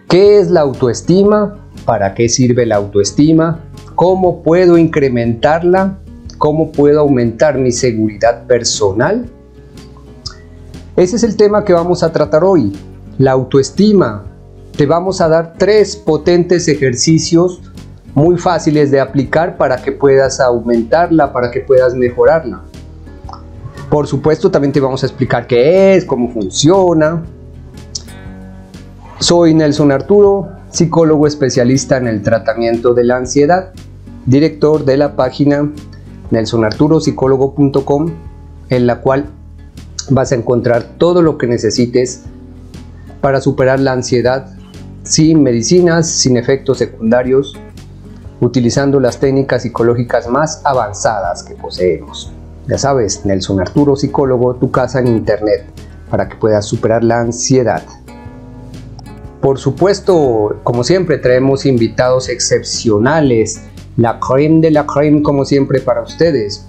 ¿Qué es la autoestima? ¿Para qué sirve la autoestima? ¿Cómo puedo incrementarla? ¿Cómo puedo aumentar mi seguridad personal? Ese es el tema que vamos a tratar hoy, la autoestima. Te vamos a dar 3 potentes ejercicios muy fáciles de aplicar para que puedas aumentarla, para que puedas mejorarla. Por supuesto, también te vamos a explicar qué es, cómo funciona. Soy Nelson Arturo, psicólogo especialista en el tratamiento de la ansiedad, director de la página nelsonarturopsicólogo.com, en la cual vas a encontrar todo lo que necesites para superar la ansiedad sin medicinas, sin efectos secundarios, utilizando las técnicas psicológicas más avanzadas que poseemos. Ya sabes, Nelson Arturo Psicólogo, tu casa en internet, para que puedas superar la ansiedad. Por supuesto, como siempre, traemos invitados excepcionales, la crème de la crème, como siempre, para ustedes.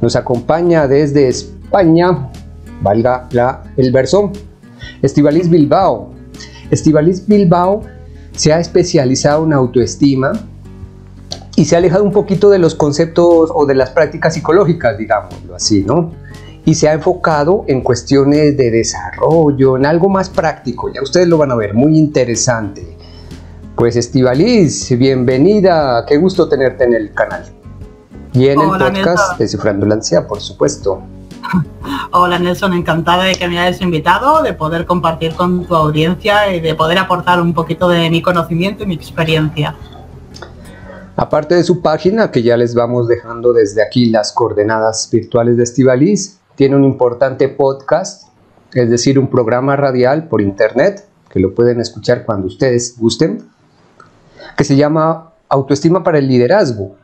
Nos acompaña desde España, valga el verso, Estíbaliz Bilbao. Estíbaliz Bilbao se ha especializado en autoestima y se ha alejado un poquito de los conceptos o de las prácticas psicológicas, digámoslo así, ¿no? Y se ha enfocado en cuestiones de desarrollo, en algo más práctico. Ya ustedes lo van a ver, muy interesante. Pues Estíbaliz, bienvenida, qué gusto tenerte en el canal. Y en Hola, el podcast Nelson. Descifrando la Ansiedad, por supuesto. Hola Nelson, encantada de que me hayas invitado, de poder compartir con tu audiencia y de poder aportar un poquito de mi conocimiento y mi experiencia. Aparte de su página, que ya les vamos dejando desde aquí las coordenadas virtuales de Estíbaliz, tiene un importante podcast, es decir, un programa radial por internet, que lo pueden escuchar cuando ustedes gusten, que se llama Autoestima para el Liderazgo.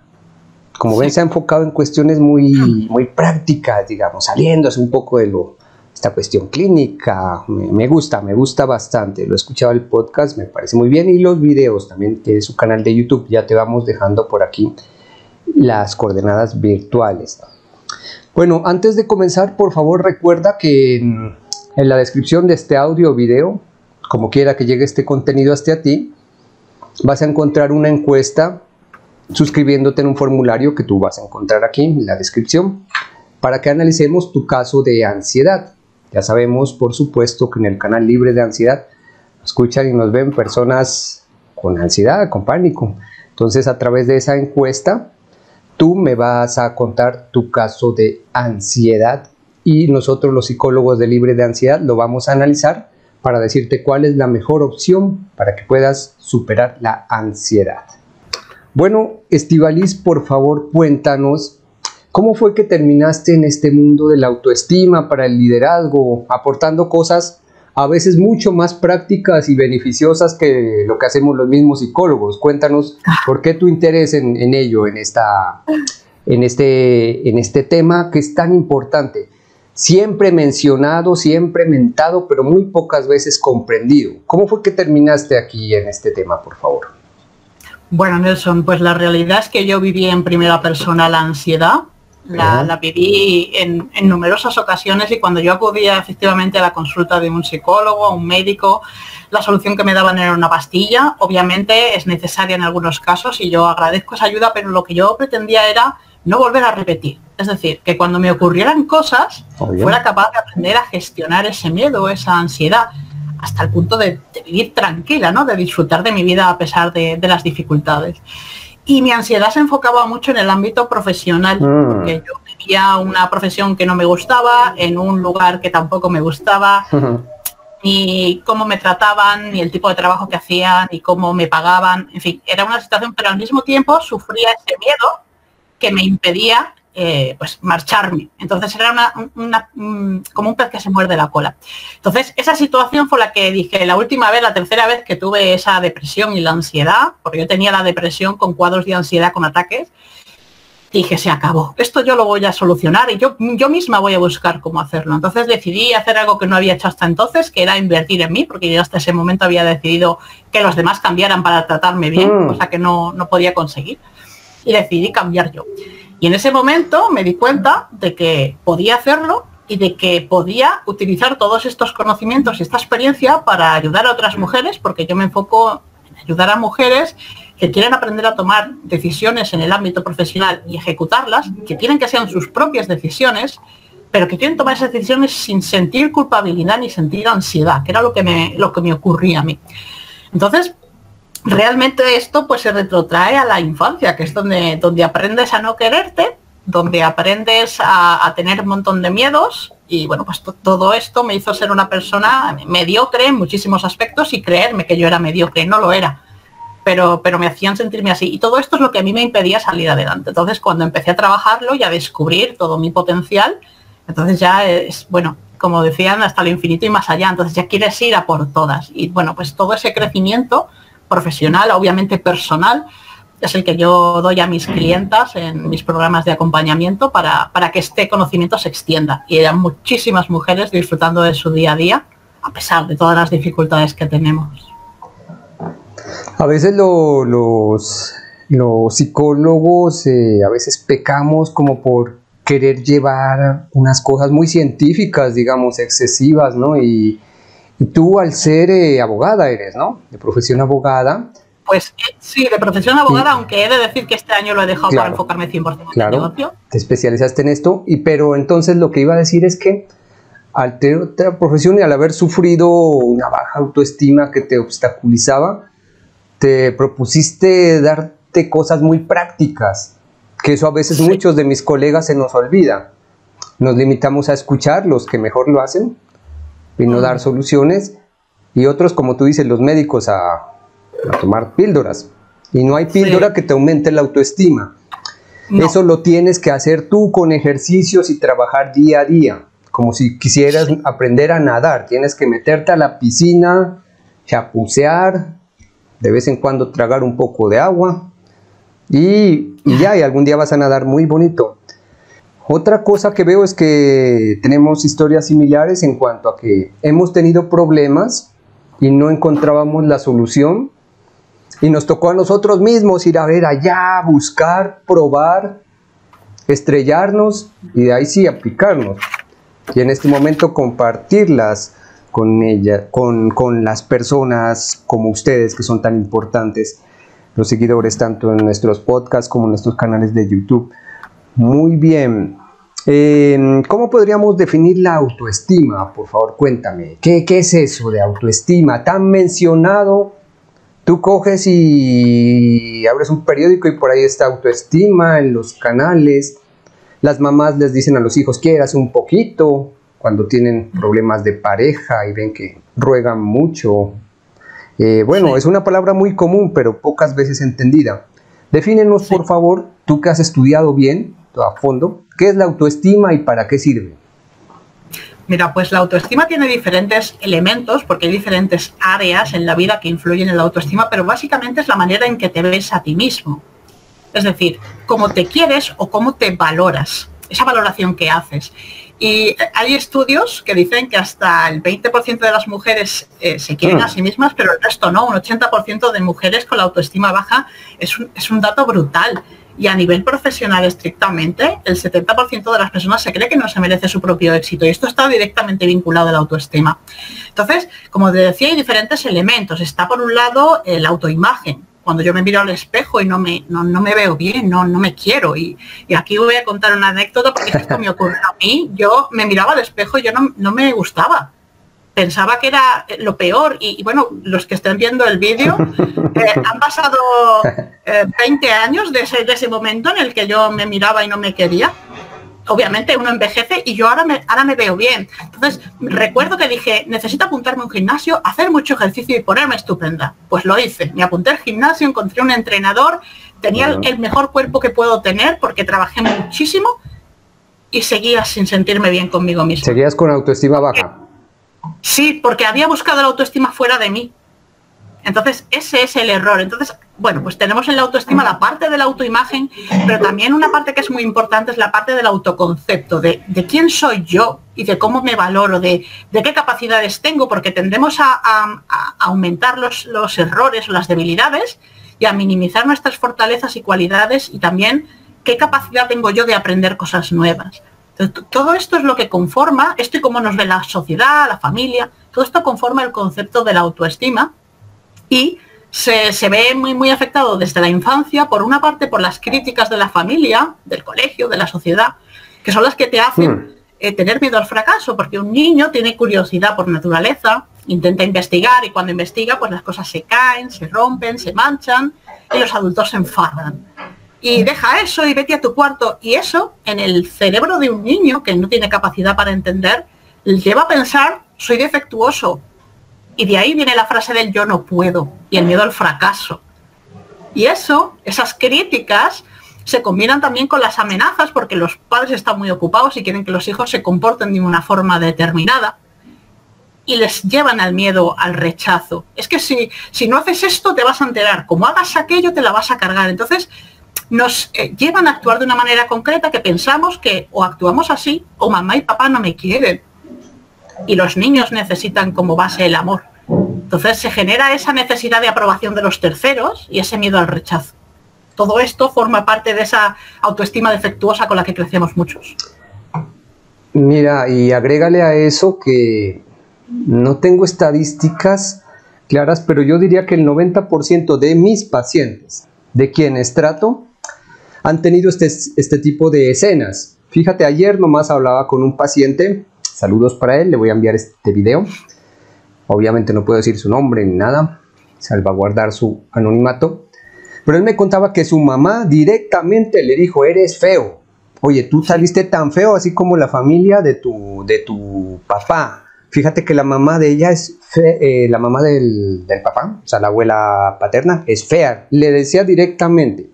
Como ven, se ha enfocado en cuestiones muy prácticas, digamos, saliéndose un poco de esta cuestión clínica. Me gusta bastante. Lo he escuchado el podcast, me parece muy bien. Y los videos, también tiene su canal de YouTube. Ya te vamos dejando por aquí las coordenadas virtuales. Bueno, antes de comenzar, por favor, recuerda que en la descripción de este audio o video, como quiera que llegue este contenido hasta ti, vas a encontrar una encuesta suscribiéndote en un formulario que tú vas a encontrar aquí en la descripción para que analicemos tu caso de ansiedad. Ya sabemos, por supuesto, que en el canal Libre de Ansiedad escuchan y nos ven personas con ansiedad, con pánico. Entonces, a través de esa encuesta, tú me vas a contar tu caso de ansiedad y nosotros, los psicólogos de Libre de Ansiedad, lo vamos a analizar para decirte cuál es la mejor opción para que puedas superar la ansiedad. Bueno, Estíbaliz, por favor, cuéntanos, ¿cómo fue que terminaste en este mundo de la autoestima para el liderazgo, aportando cosas a veces mucho más prácticas y beneficiosas que lo que hacemos los mismos psicólogos? Cuéntanos por qué tu interés en ello, en este tema que es tan importante. Siempre mencionado, siempre mentado, pero muy pocas veces comprendido. ¿Cómo fue que terminaste aquí en este tema, por favor? Bueno, Nelson, pues la realidad es que yo viví en primera persona la ansiedad. La viví en numerosas ocasiones y cuando yo acudía efectivamente a la consulta de un psicólogo, a un médico, la solución que me daban era una pastilla. Obviamente es necesaria en algunos casos y yo agradezco esa ayuda, pero lo que yo pretendía era no volver a repetir. Es decir, que cuando me ocurrieran cosas, fuera capaz de aprender a gestionar ese miedo, esa ansiedad, hasta el punto de vivir tranquila, ¿no? De disfrutar de mi vida a pesar de las dificultades. Y mi ansiedad se enfocaba mucho en el ámbito profesional, porque yo vivía una profesión que no me gustaba, en un lugar que tampoco me gustaba, ni cómo me trataban, ni el tipo de trabajo que hacían, ni cómo me pagaban. En fin, era una situación, pero al mismo tiempo sufría ese miedo que me impedía pues marcharme. Entonces era como un pez que se muerde la cola. Entonces esa situación fue la que dije, la tercera vez que tuve esa depresión y la ansiedad, porque yo tenía la depresión con cuadros de ansiedad con ataques, dije, se acabó, esto yo lo voy a solucionar y yo misma voy a buscar cómo hacerlo. Entonces decidí hacer algo que no había hecho hasta entonces, que era invertir en mí, porque yo hasta ese momento había decidido que los demás cambiaran para tratarme bien, cosa que no podía conseguir, y decidí cambiar yo. Y en ese momento me di cuenta de que podía hacerlo y de que podía utilizar todos estos conocimientos y esta experiencia para ayudar a otras mujeres, porque yo me enfoco en ayudar a mujeres que quieren aprender a tomar decisiones en el ámbito profesional y ejecutarlas, que quieren que sean sus propias decisiones, pero que quieren tomar esas decisiones sin sentir culpabilidad ni sentir ansiedad, que era lo que me ocurría a mí. Entonces, realmente esto pues se retrotrae a la infancia, que es donde aprendes a no quererte, donde aprendes a tener un montón de miedos, y bueno, pues todo esto me hizo ser una persona mediocre en muchísimos aspectos y creerme que yo era mediocre, no lo era, pero me hacían sentirme así, y todo esto es lo que a mí me impedía salir adelante. Entonces, cuando empecé a trabajarlo y a descubrir todo mi potencial, entonces ya es, bueno, como decían, hasta lo infinito y más allá, entonces ya quieres ir a por todas, y bueno, pues todo ese crecimiento profesional, obviamente personal, es el que yo doy a mis clientas en mis programas de acompañamiento para que este conocimiento se extienda y haya muchísimas mujeres disfrutando de su día a día, a pesar de todas las dificultades que tenemos. A veces los psicólogos a veces pecamos como por querer llevar unas cosas muy científicas, digamos, excesivas, ¿no? Y tú, al ser abogada eres, ¿no? De profesión abogada. Pues sí, de profesión abogada, aunque he de decir que este año lo he dejado para enfocarme 100% en el negocio. Te especializaste en esto, pero entonces lo que iba a decir es que al tener otra profesión y al haber sufrido una baja autoestima que te obstaculizaba, te propusiste darte cosas muy prácticas, que eso a veces muchos de mis colegas se nos olvida. Nos limitamos a escuchar los que mejor lo hacen y no dar soluciones, y otros, como tú dices, los médicos a tomar píldoras, y no hay píldora que te aumente la autoestima. Eso lo tienes que hacer tú con ejercicios y trabajar día a día, como si quisieras aprender a nadar. Tienes que meterte a la piscina, chapucear, de vez en cuando tragar un poco de agua y algún día vas a nadar muy bonito. Otra cosa que veo es que tenemos historias similares en cuanto a que hemos tenido problemas y no encontrábamos la solución, y nos tocó a nosotros mismos ir a ver allá, buscar, probar, estrellarnos y de ahí sí aplicarnos. Y en este momento compartirlas con ella, con las personas como ustedes, que son tan importantes, los seguidores tanto en nuestros podcasts como en nuestros canales de YouTube. Muy bien. ¿Cómo podríamos definir la autoestima? Por favor, cuéntame. ¿Qué es eso de autoestima tan mencionado? Tú coges y abres un periódico y por ahí está autoestima en los canales. Las mamás les dicen a los hijos, quieras un poquito, cuando tienen problemas de pareja y ven que ruegan mucho. Es una palabra muy común, pero pocas veces entendida. Defínenos, por favor, tú que has estudiado bien, a fondo, ¿qué es la autoestima y para qué sirve? Mira, pues la autoestima tiene diferentes elementos, porque hay diferentes áreas en la vida que influyen en la autoestima, pero básicamente es la manera en que te ves a ti mismo. Es decir, cómo te quieres o cómo te valoras, esa valoración que haces. Y hay estudios que dicen que hasta el 20% de las mujeres se quieren a sí mismas, pero el resto no. Un 80% de mujeres con la autoestima baja es un dato brutal. Y a nivel profesional estrictamente, el 70% de las personas se cree que no se merece su propio éxito. Y esto está directamente vinculado a la autoestima. Entonces, como te decía, hay diferentes elementos. Está por un lado la autoimagen. Cuando yo me miro al espejo y no me veo bien, no me quiero. Y aquí voy a contar una anécdota porque esto me ocurrió a mí. Yo me miraba al espejo y yo no me gustaba. Pensaba que era lo peor. Y bueno, los que estén viendo el vídeo, han pasado 20 años de ese momento en el que yo me miraba y no me quería. Obviamente uno envejece y yo ahora me veo bien. Entonces recuerdo que dije, necesito apuntarme a un gimnasio, hacer mucho ejercicio y ponerme estupenda. Pues lo hice, me apunté al gimnasio, encontré un entrenador, tenía el mejor cuerpo que puedo tener porque trabajé muchísimo y seguía sin sentirme bien conmigo mismo. ¿Seguías con autoestima baja? Sí, porque había buscado la autoestima fuera de mí. Entonces ese es el error. Entonces, bueno, pues tenemos en la autoestima la parte de la autoimagen, pero también una parte que es muy importante es la parte del autoconcepto, de quién soy yo y de cómo me valoro, de qué capacidades tengo, porque tendemos a aumentar los errores o las debilidades y a minimizar nuestras fortalezas y cualidades, y también qué capacidad tengo yo de aprender cosas nuevas. Entonces, todo esto es lo que conforma, esto y cómo nos ve la sociedad, la familia, todo esto conforma el concepto de la autoestima y se ve muy afectado desde la infancia, por una parte por las críticas de la familia, del colegio, de la sociedad, que son las que te hacen tener miedo al fracaso, porque un niño tiene curiosidad por naturaleza, intenta investigar y cuando investiga pues las cosas se caen, se rompen, se manchan y los adultos se enfadan. Y deja eso y vete a tu cuarto. Y eso, en el cerebro de un niño que no tiene capacidad para entender, le lleva a pensar, soy defectuoso. Y de ahí viene la frase del yo no puedo y el miedo al fracaso. Y eso, esas críticas, se combinan también con las amenazas porque los padres están muy ocupados y quieren que los hijos se comporten de una forma determinada y les llevan al miedo, al rechazo. Es que si no haces esto te vas a enterar, como hagas aquello te la vas a cargar. Entonces nos llevan a actuar de una manera concreta que pensamos que o actuamos así o mamá y papá no me quieren. Y los niños necesitan como base el amor. Entonces se genera esa necesidad de aprobación de los terceros y ese miedo al rechazo. Todo esto forma parte de esa autoestima defectuosa con la que crecemos muchos. Mira, y agrégale a eso que no tengo estadísticas claras, pero yo diría que el 90% de mis pacientes, de quienes trato, han tenido este tipo de escenas. Fíjate, ayer nomás hablaba con un paciente, saludos para él, le voy a enviar este video. Obviamente no puedo decir su nombre ni nada, salvaguardar su anonimato. Pero él me contaba que su mamá directamente le dijo, eres feo. Oye, tú saliste tan feo así como la familia de tu papá. Fíjate que la mamá de ella es la mamá del papá, o sea, la abuela paterna, es fea. Le decía directamente.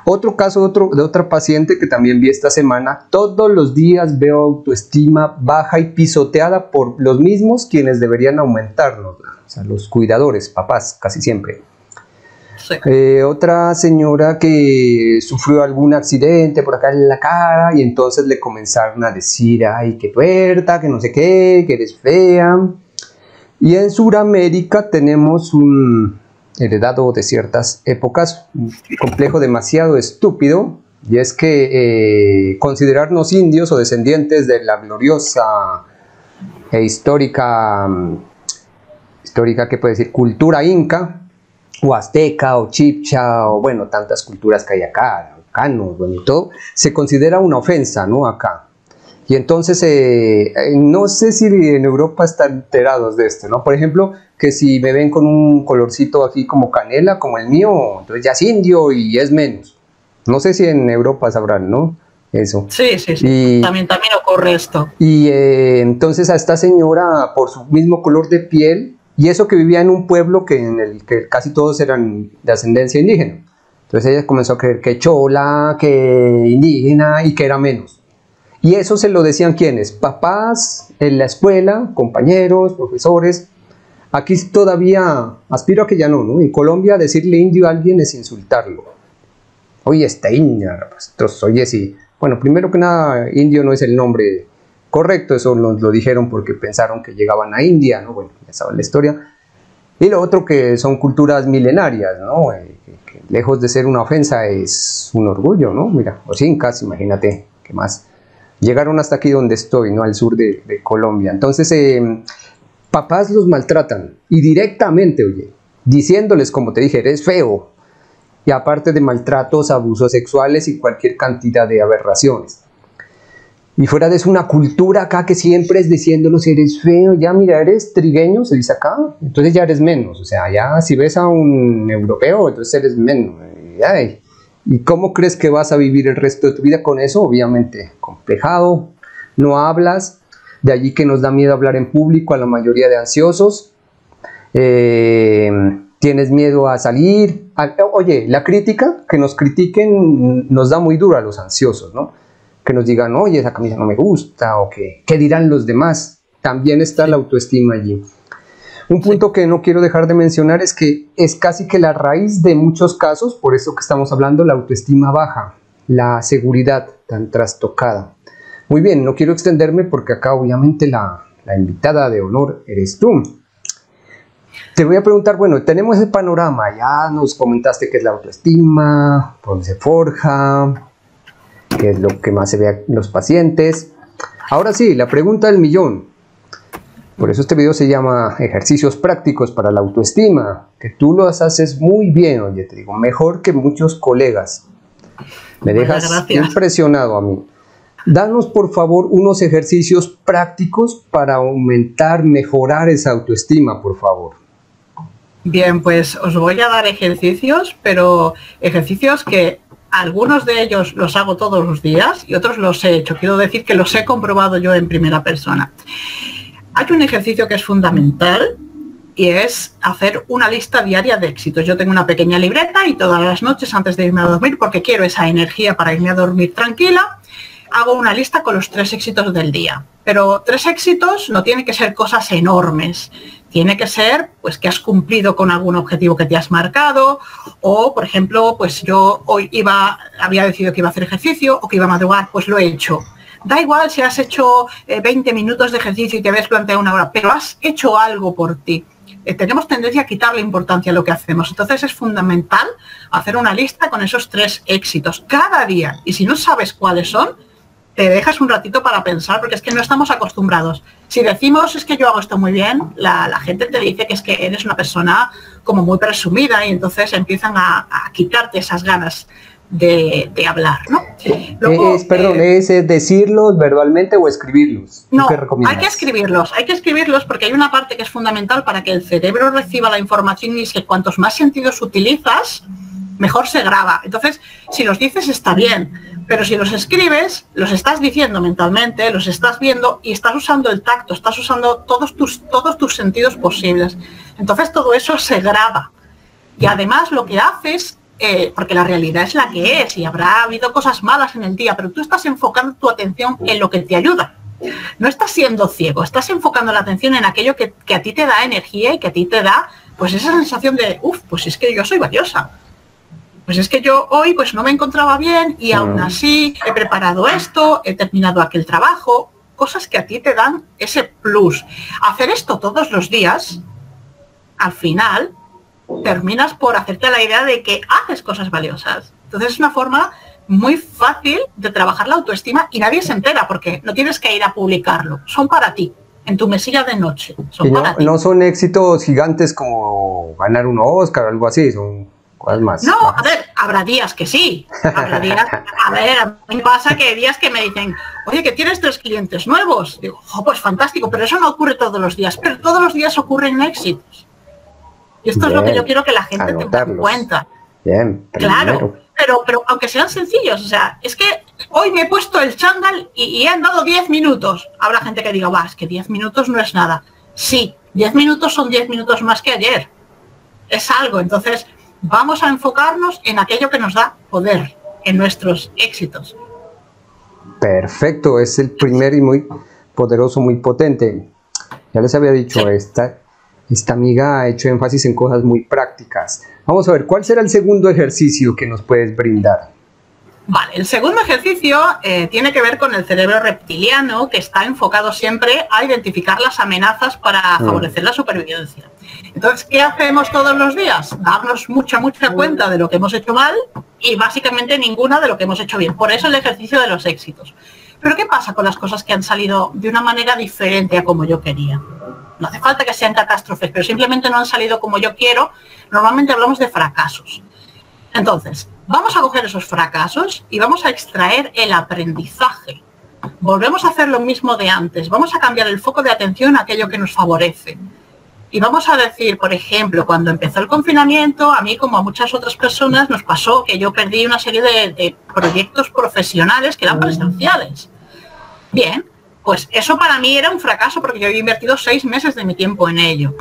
Otro caso de otra paciente que también vi esta semana, todos los días veo autoestima baja y pisoteada por los mismos quienes deberían aumentarnos, o sea, los cuidadores, papás, casi siempre. Sí. Otra señora que sufrió algún accidente por acá en la cara y entonces le comenzaron a decir, ay, qué tuerta, que no sé qué, que eres fea. Y en Sudamérica tenemos un heredado de ciertas épocas, un complejo demasiado estúpido, y es que considerarnos indios o descendientes de la gloriosa e histórica, ¿qué puede decir? Cultura inca, o azteca, o chibcha, o bueno, tantas culturas que hay acá, canos, bueno, y todo, se considera una ofensa, ¿no? Acá. Y entonces, no sé si en Europa están enterados de esto, ¿no? Por ejemplo, que si me ven con un colorcito aquí como canela, como el mío, entonces ya es indio y es menos. No sé si en Europa sabrán, ¿no? Eso. Sí. Y también ocurre esto. Y entonces a esta señora, por su mismo color de piel, y eso que vivía en un pueblo en el que casi todos eran de ascendencia indígena. Entonces ella comenzó a creer que chola, que indígena y que era menos. Y eso se lo decían ¿quiénes? Papás, en la escuela, compañeros, profesores. Aquí todavía, aspiro a que ya no, ¿no? En Colombia decirle indio a alguien es insultarlo. Oye, esta india, pues, oye, sí. Bueno, primero que nada, indio no es el nombre correcto, eso nos lo dijeron porque pensaron que llegaban a India, ¿no? Bueno, ya saben la historia. Y lo otro que son culturas milenarias, ¿no? Que lejos de ser una ofensa es un orgullo, ¿no? Mira, los incas, imagínate, ¿qué más? Llegaron hasta aquí donde estoy, ¿no? Al sur de Colombia. Entonces, papás los maltratan y directamente, oye, diciéndoles, como te dije, eres feo. Y aparte de maltratos, abusos sexuales y cualquier cantidad de aberraciones. Y fuera de eso, una cultura acá que siempre es diciéndonos, eres feo, ya mira, eres trigueño, se dice acá, entonces ya eres menos. O sea, ya si ves a un europeo, entonces eres menos. Ay, ¿y cómo crees que vas a vivir el resto de tu vida con eso? Obviamente, complejado, no hablas, de allí que nos da miedo hablar en público a la mayoría de ansiosos. Tienes miedo a salir. Oye, la crítica, que nos critiquen, nos da muy duro a los ansiosos, ¿no? Que nos digan, oye, esa camisa no me gusta, o que, ¿qué dirán los demás? También está la autoestima allí. Un punto que no quiero dejar de mencionar es que es casi que la raíz de muchos casos, por eso que estamos hablando, la autoestima baja, la seguridad tan trastocada. Muy bien, no quiero extenderme porque acá obviamente la invitada de honor eres tú. Te voy a preguntar, bueno, tenemos ese panorama, ya nos comentaste qué es la autoestima, por dónde se forja. que es lo que más se ve en los pacientes. Ahora sí, la pregunta del millón. Por eso este video se llama Ejercicios prácticos para la autoestima, que tú los haces muy bien, oye, te digo, mejor que muchos colegas. Me dejas impresionado a mí. Danos, por favor, unos ejercicios prácticos para aumentar, mejorar esa autoestima, por favor. Bien, pues os voy a dar ejercicios, pero ejercicios que algunos de ellos los hago todos los días y otros los he hecho. Quiero decir que los he comprobado yo en primera persona. Hay un ejercicio que es fundamental y es hacer una lista diaria de éxitos. Yo tengo una pequeña libreta y todas las noches antes de irme a dormir, porque quiero esa energía para irme a dormir tranquila, hago una lista con los 3 éxitos del día. Pero 3 éxitos no tienen que ser cosas enormes. Tiene que ser, pues, que has cumplido con algún objetivo que te has marcado, o, por ejemplo, pues yo hoy había decidido que iba a hacer ejercicio o que iba a madrugar, pues lo he hecho. Da igual si has hecho 20 minutos de ejercicio y te habías planteado 1 hora, pero has hecho algo por ti. Tenemos tendencia a quitarle importancia a lo que hacemos. Entonces es fundamental hacer una lista con esos 3 éxitos cada día. Y si no sabes cuáles son, te dejas un ratito para pensar, porque es que no estamos acostumbrados. Si decimos es que yo hago esto muy bien, la gente te dice que es que eres una persona como muy presumida y entonces empiezan a quitarte esas ganas de hablar, ¿no? Luego, ¿es decirlos verbalmente o escribirlos? No, hay que escribirlos porque hay una parte que es fundamental para que el cerebro reciba la información, y es que cuantos más sentidos utilizas, mejor se graba. Entonces, si los dices está bien, pero si los escribes, los estás diciendo mentalmente, los estás viendo y estás usando el tacto, estás usando todos tus sentidos posibles. Entonces todo eso se graba. Y además lo que haces, porque la realidad es la que es y habrá habido cosas malas en el día, pero tú estás enfocando tu atención en lo que te ayuda. No estás siendo ciego, estás enfocando la atención en aquello que a ti te da energía y que a ti te da, pues, esa sensación de, pues es que yo soy valiosa. Pues es que yo hoy pues no me encontraba bien y aún así he preparado esto, he terminado aquel trabajo, cosas que a ti te dan ese plus. Hacer esto todos los días, al final, terminas por hacerte la idea de que haces cosas valiosas. Entonces es una forma muy fácil de trabajar la autoestima y nadie se entera porque no tienes que ir a publicarlo. Son para ti, en tu mesilla de noche. Son para ti. No son éxitos gigantes como ganar un Oscar o algo así, son cosas más. No, a ver, habrá días que sí. Habrá días, a ver, a mí me pasa que hay días que me dicen, oye, que tienes 3 clientes nuevos. Digo, pues fantástico, pero eso no ocurre todos los días. Pero todos los días ocurren éxitos. Y esto es lo que yo quiero que la gente tenga en cuenta. Bien, claro, pero aunque sean sencillos, o sea, es que hoy me he puesto el chándal y he andado 10 minutos. Habrá gente que diga, es que 10 minutos no es nada. Sí, 10 minutos son 10 minutos más que ayer. Es algo, entonces vamos a enfocarnos en aquello que nos da poder, en nuestros éxitos. Perfecto, es el primer y muy poderoso, muy potente. Ya les había dicho, esta amiga ha hecho énfasis en cosas muy prácticas. Vamos a ver, ¿cuál será el segundo ejercicio que nos puedes brindar? Vale, el segundo ejercicio tiene que ver con el cerebro reptiliano, que está enfocado siempre a identificar las amenazas para favorecer la supervivencia. Entonces, ¿qué hacemos todos los días? Darnos mucha cuenta de lo que hemos hecho mal y básicamente ninguna de lo que hemos hecho bien. Por eso el ejercicio de los éxitos. Pero ¿qué pasa con las cosas que han salido de una manera diferente a como yo quería? No hace falta que sean catástrofes, pero simplemente no han salido como yo quiero. Normalmente hablamos de fracasos. Entonces, vamos a coger esos fracasos y vamos a extraer el aprendizaje. Volvemos a hacer lo mismo de antes. Vamos a cambiar el foco de atención a aquello que nos favorece. Y vamos a decir, por ejemplo, cuando empezó el confinamiento, a mí como a muchas otras personas nos pasó que yo perdí una serie de proyectos profesionales que eran presenciales. Bien, pues eso para mí era un fracaso porque yo había invertido 6 meses de mi tiempo en ello.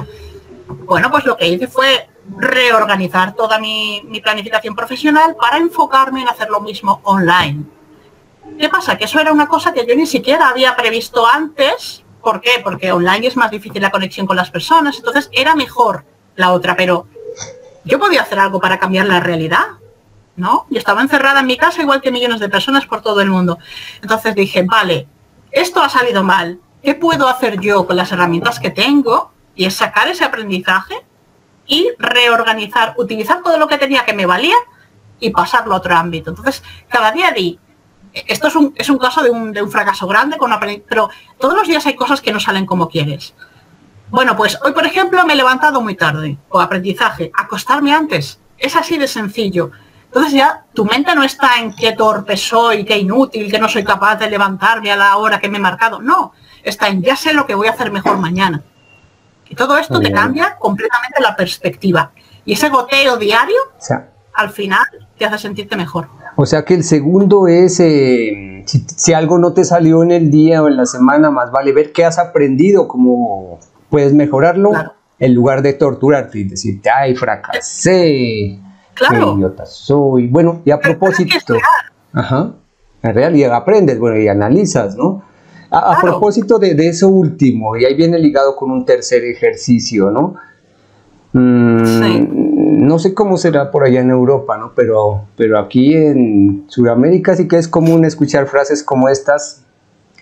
Bueno, pues lo que hice fue reorganizar toda mi planificación profesional para enfocarme en hacer lo mismo online. ¿Qué pasa? Que eso era una cosa que yo ni siquiera había previsto antes. ¿Por qué? Porque online es más difícil la conexión con las personas, entonces era mejor la otra, pero yo podía hacer algo para cambiar la realidad, ¿no? Yo estaba encerrada en mi casa igual que millones de personas por todo el mundo. Entonces dije, vale, esto ha salido mal, ¿qué puedo hacer yo con las herramientas que tengo? Y es sacar ese aprendizaje y reorganizar, utilizar todo lo que tenía que me valía y pasarlo a otro ámbito. Entonces, cada día di, esto es un caso de un fracaso grande, pero todos los días hay cosas que no salen como quieres. Bueno, pues hoy, por ejemplo, me he levantado muy tarde, o aprendizaje, acostarme antes, es así de sencillo. Entonces ya tu mente no está en qué torpe soy, qué inútil, que no soy capaz de levantarme a la hora que me he marcado, no, está en ya sé lo que voy a hacer mejor mañana. Y todo esto te cambia completamente la perspectiva. Y ese goteo diario, al final, te hace sentirte mejor. O sea que el segundo es, si algo no te salió en el día o en la semana, más vale ver qué has aprendido, cómo puedes mejorarlo, claro, en lugar de torturarte y decirte, ay, fracasé, claro, qué idiota soy. Bueno, y a propósito, en realidad aprendes, bueno, y analizas, ¿no? A propósito de eso último, y ahí viene ligado con un tercer ejercicio, ¿no? Sí. No sé cómo será por allá en Europa, ¿no? Pero aquí en Sudamérica sí que es común escuchar frases como estas,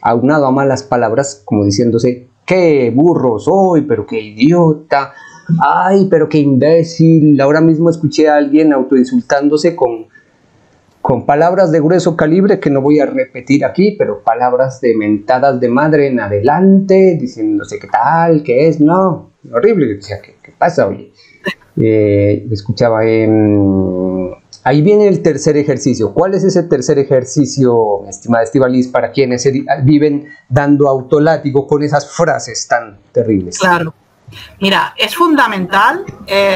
aunado a malas palabras, como diciéndose, qué burro soy, pero qué idiota, ay, pero qué imbécil. Ahora mismo escuché a alguien autoinsultándose con palabras de grueso calibre que no voy a repetir aquí, pero palabras de mentadas de madre en adelante, diciéndose qué tal, qué es, no, horrible. Decía, ¿qué pasa, oye? Escuchaba, ahí viene el tercer ejercicio. ¿Cuál es ese tercer ejercicio, mi estimada Estíbaliz, para quienes viven dando autolátigo con esas frases tan terribles? Claro. Mira, es fundamental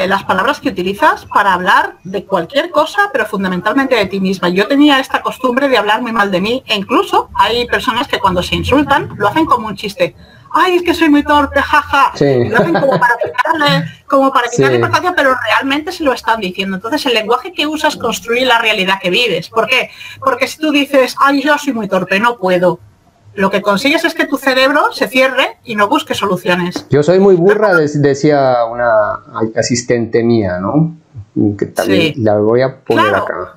las palabras que utilizas para hablar de cualquier cosa, pero fundamentalmente de ti misma. Yo tenía esta costumbre de hablar muy mal de mí, e incluso hay personas que cuando se insultan lo hacen como un chiste. Ay, es que soy muy torpe, jaja. Sí. Lo hacen como para quitarle importancia, pero realmente se lo están diciendo. Entonces el lenguaje que usas construye la realidad que vives. ¿Por qué? Porque si tú dices, ay, yo soy muy torpe, no puedo, lo que consigues es que tu cerebro se cierre y no busque soluciones. Yo soy muy burra, decía una asistente mía, ¿no? Que también la voy a poner acá.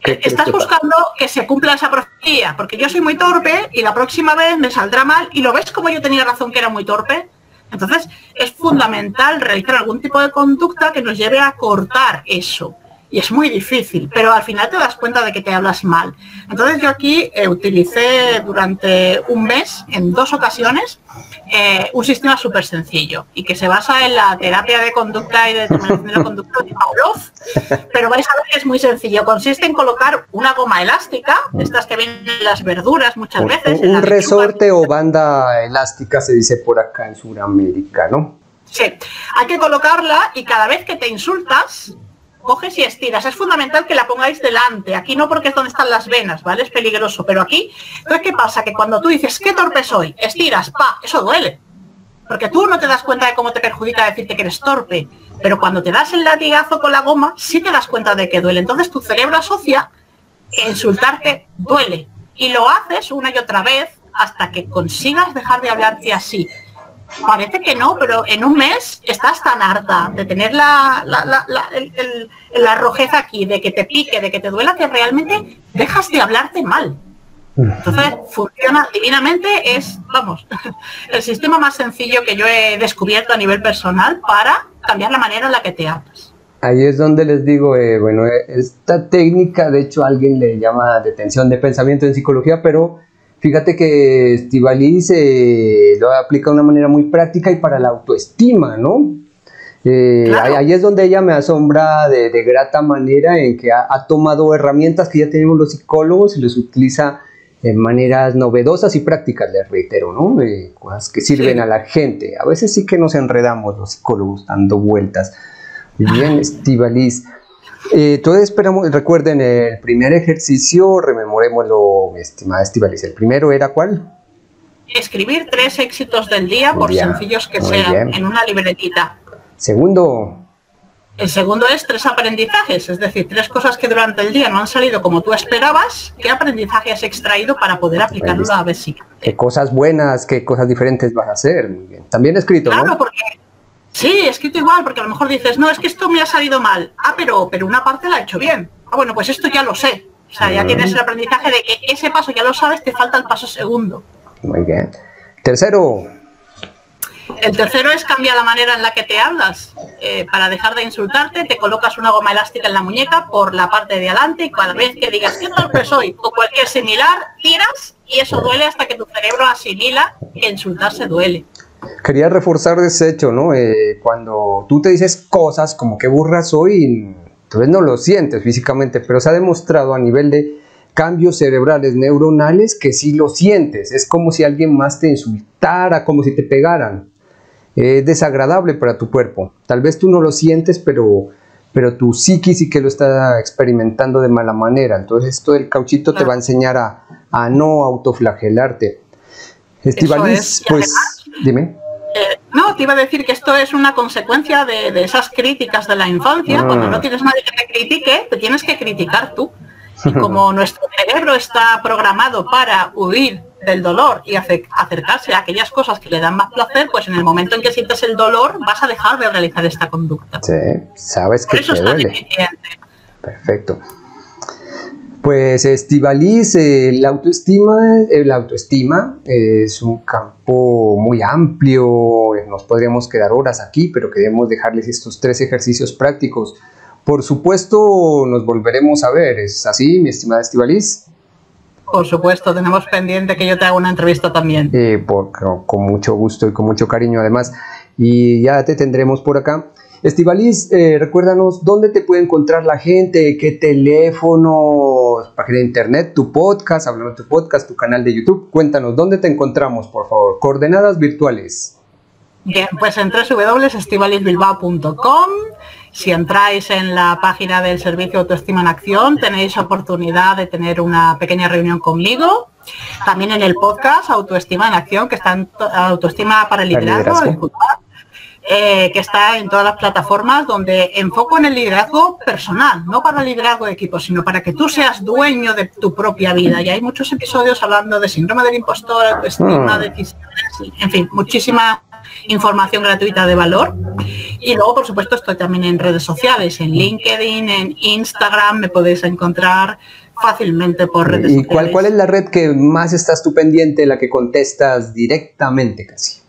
Estás buscando que se cumpla esa profecía, porque yo soy muy torpe y la próxima vez me saldrá mal, y lo ves como yo tenía razón que era muy torpe. Entonces es fundamental realizar algún tipo de conducta que nos lleve a cortar eso. Y es muy difícil, pero al final te das cuenta de que te hablas mal. Entonces yo aquí utilicé durante un mes, en 2 ocasiones, un sistema súper sencillo y que se basa en la terapia de conducta y de determinación de la conducta de Pavlov, pero vais a ver que es muy sencillo. Consiste en colocar una goma elástica, estas que vienen en las verduras muchas veces. Un resorte o banda elástica se dice por acá en Sudamérica, ¿no? Sí, hay que colocarla y cada vez que te insultas, coges y estiras. Es fundamental que la pongáis delante. Aquí no, porque es donde están las venas, ¿vale? Es peligroso, pero aquí. Entonces, ¿qué pasa? Que cuando tú dices, qué torpe soy, estiras, eso duele. Porque tú no te das cuenta de cómo te perjudica decirte que eres torpe, pero cuando te das el latigazo con la goma, sí te das cuenta de que duele. Entonces tu cerebro asocia que insultarte duele. Y lo haces una y otra vez hasta que consigas dejar de hablarte así. Parece que no, pero en un mes estás tan harta de tener la rojeza aquí, de que te pique, de que te duela, que realmente dejas de hablarte mal. Entonces funciona divinamente, es, vamos, el sistema más sencillo que yo he descubierto a nivel personal para cambiar la manera en la que te hablas. Ahí es donde les digo, bueno, esta técnica, de hecho alguien le llama detención de pensamiento en psicología, pero fíjate que Estíbaliz lo aplica de una manera muy práctica y para la autoestima, ¿no? Claro. Ahí es donde ella me asombra de grata manera, en que ha tomado herramientas que ya tenemos los psicólogos y los utiliza en maneras novedosas y prácticas, les reitero, ¿no? Cosas que sirven a la gente. A veces sí que nos enredamos los psicólogos dando vueltas. Bien, Estíbaliz. Entonces esperamos, recuerden el primer ejercicio, rememorémoslo, mi estimada Estíbaliz. ¿El primero era cuál? Escribir 3 éxitos del día, por sencillos que sean, en una libretita. Segundo. El segundo es 3 aprendizajes, es decir, 3 cosas que durante el día no han salido como tú esperabas. ¿Qué aprendizaje has extraído para poder aplicarlo a la vez siguiente? ¿Qué cosas buenas, qué cosas diferentes vas a hacer? Muy bien. También escrito, claro, ¿no? Porque sí, escrito igual, porque a lo mejor dices, no, es que esto me ha salido mal. Ah, pero una parte la he hecho bien. Ah, bueno, pues esto ya lo sé. O sea, ya tienes el aprendizaje de que ese paso ya lo sabes, te falta el paso segundo. Muy bien. Tercero. El tercero es cambiar la manera en la que te hablas. Para dejar de insultarte, te colocas una goma elástica en la muñeca por la parte de adelante y cada vez que digas qué torpe soy o cualquier similar, tiras y eso duele hasta que tu cerebro asimila que insultarse duele. Quería reforzar ese hecho, ¿no? Cuando tú te dices cosas como que burra soy, entonces no lo sientes físicamente, pero se ha demostrado a nivel de cambios cerebrales neuronales que sí lo sientes. Es como si alguien más te insultara, como si te pegaran. Es desagradable para tu cuerpo. Tal vez tú no lo sientes, pero tu psiquis sí que lo está experimentando de mala manera. Entonces esto del cauchito te va a enseñar a no autoflagelarte. Estíbaliz, pues, dime. No, te iba a decir que esto es una consecuencia de esas críticas de la infancia. Cuando no tienes nadie que te critique, te tienes que criticar tú. Y como nuestro cerebro está programado para huir del dolor y acercarse a aquellas cosas que le dan más placer, pues en el momento en que sientes el dolor vas a dejar de realizar esta conducta. Sí, sabes que te duele. Perfecto. Pues Estíbaliz, la autoestima es un campo muy amplio, nos podríamos quedar horas aquí, pero queremos dejarles estos 3 ejercicios prácticos. Por supuesto, nos volveremos a ver, ¿es así, mi estimada Estíbaliz? Por supuesto, tenemos pendiente que yo te haga una entrevista también. Con mucho gusto y con mucho cariño además, y ya te tendremos por acá. Estíbaliz, recuérdanos dónde te puede encontrar la gente, qué teléfono, página de internet, tu podcast, hablando de tu podcast, tu canal de YouTube. Cuéntanos, ¿dónde te encontramos, por favor? Coordenadas virtuales. Bien, pues en www.estibalizbilbao.com. Si entráis en la página del Servicio Autoestima en Acción, tenéis oportunidad de tener una pequeña reunión conmigo. También en el podcast Autoestima en Acción, que está en Autoestima para el Liderazgo. Que está en todas las plataformas, donde enfoco en el liderazgo personal, no para el liderazgo de equipo, sino para que tú seas dueño de tu propia vida. Y hay muchos episodios hablando de síndrome del impostor, autoestima, decisiones, en fin, muchísima información gratuita de valor. Y luego, por supuesto, estoy también en redes sociales, en LinkedIn, en Instagram, me podéis encontrar fácilmente por redes sociales. ¿Y cuál es la red que más estás tú pendiente, la que contestas directamente casi?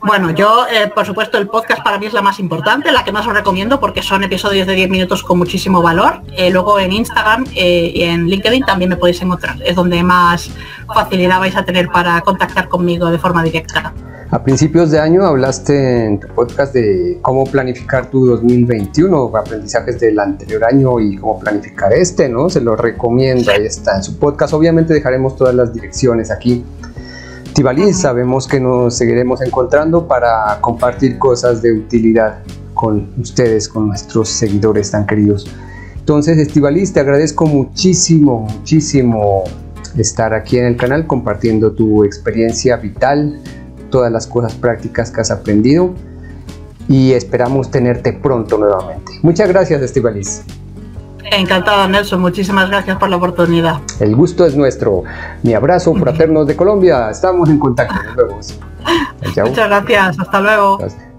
Bueno, yo, por supuesto, el podcast para mí es la más importante, la que más os recomiendo porque son episodios de 10 minutos con muchísimo valor. Luego en Instagram y en LinkedIn también me podéis encontrar. Es donde más facilidad vais a tener para contactar conmigo de forma directa. A principios de año hablaste en tu podcast de cómo planificar tu 2021, aprendizajes del anterior año y cómo planificar este, ¿no? Se lo recomiendo, ahí está en su podcast. Obviamente dejaremos todas las direcciones aquí. Estíbaliz, sabemos que nos seguiremos encontrando para compartir cosas de utilidad con ustedes, con nuestros seguidores tan queridos. Entonces, Estíbaliz, te agradezco muchísimo estar aquí en el canal compartiendo tu experiencia vital, todas las cosas prácticas que has aprendido y esperamos tenerte pronto nuevamente. Muchas gracias, Estíbaliz. Encantada, Nelson, muchísimas gracias por la oportunidad. El gusto es nuestro. Mi abrazo fraterno de Colombia. Estamos en contacto. Nos vemos. Muchas gracias. Hasta luego. Gracias.